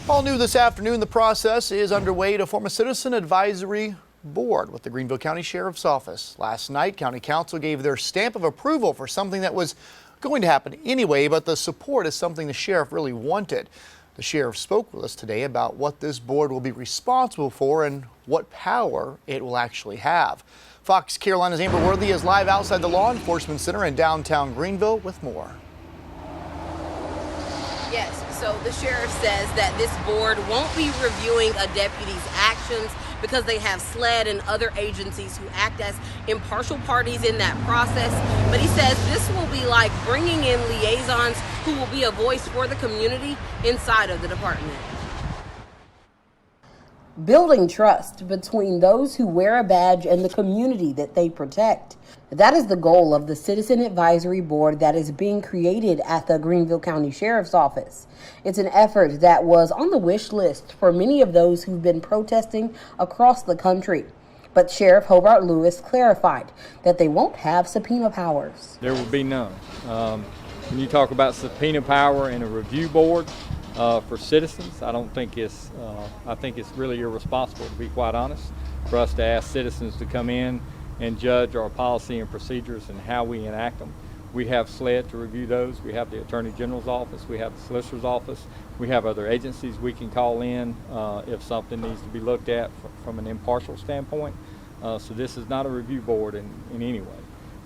All new this afternoon, the process is underway to form a citizen advisory board with the Greenville County Sheriff's Office. Last night, County Council gave their stamp of approval for something that was going to happen anyway, but the support is something the sheriff really wanted. The sheriff spoke with us today about what this board will be responsible for and what power it will actually have. Fox Carolina's Amber Worthy is live outside the Law Enforcement Center in downtown Greenville with more. Yes, so the sheriff says that this board won't be reviewing a deputy's actions because they have SLED and other agencies who act as impartial parties in that process. But he says this will be like bringing in liaisons who will be a voice for the community inside of the department. Building trust between those who wear a badge and the community that they protect. That is the goal of the Citizen Advisory Board that is being created at the Greenville County Sheriff's Office. It's an effort that was on the wish list for many of those who've been protesting across the country. But Sheriff Hobart Lewis clarified that they won't have subpoena powers. There will be none. When you talk about subpoena power and a review board for citizens, I think it's really irresponsible, to be quite honest, for us to ask citizens to come in and judge our policy and procedures and how we enact them. We have SLED to review those. We have the Attorney General's office. We have the Solicitor's office. We have other agencies we can call in if something needs to be looked at from an impartial standpoint. So this is not a review board in any way.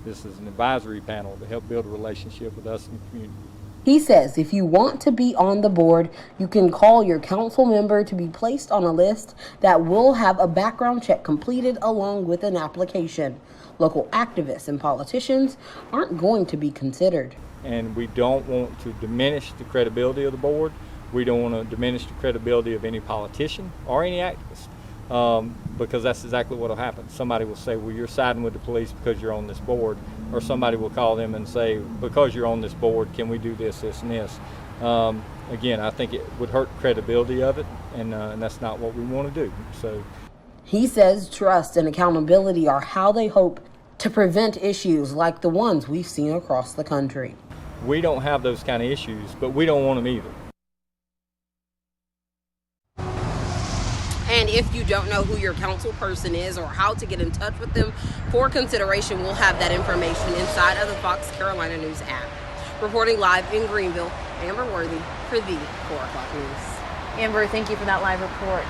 This is an advisory panel to help build a relationship with us and the community. He says if you want to be on the board, you can call your council member to be placed on a list that will have a background check completed along with an application. Local activists and politicians aren't going to be considered. And we don't want to diminish the credibility of the board. We don't want to diminish the credibility of any politician or any activist. Because that's exactly what will happen. Somebody will say, well, you're siding with the police because you're on this board, or somebody will call them and say, because you're on this board, can we do this, this, and this? Again, I think it would hurt the credibility of it, and that's not what we want to do. So, he says trust and accountability are how they hope to prevent issues like the ones we've seen across the country. We don't have those kind of issues, but we don't want them either. And if you don't know who your council person is or how to get in touch with them for consideration, we'll have that information inside of the Fox Carolina News app. Reporting live in Greenville, Amber Worthy for the 4 o'clock news. Amber, thank you for that live report.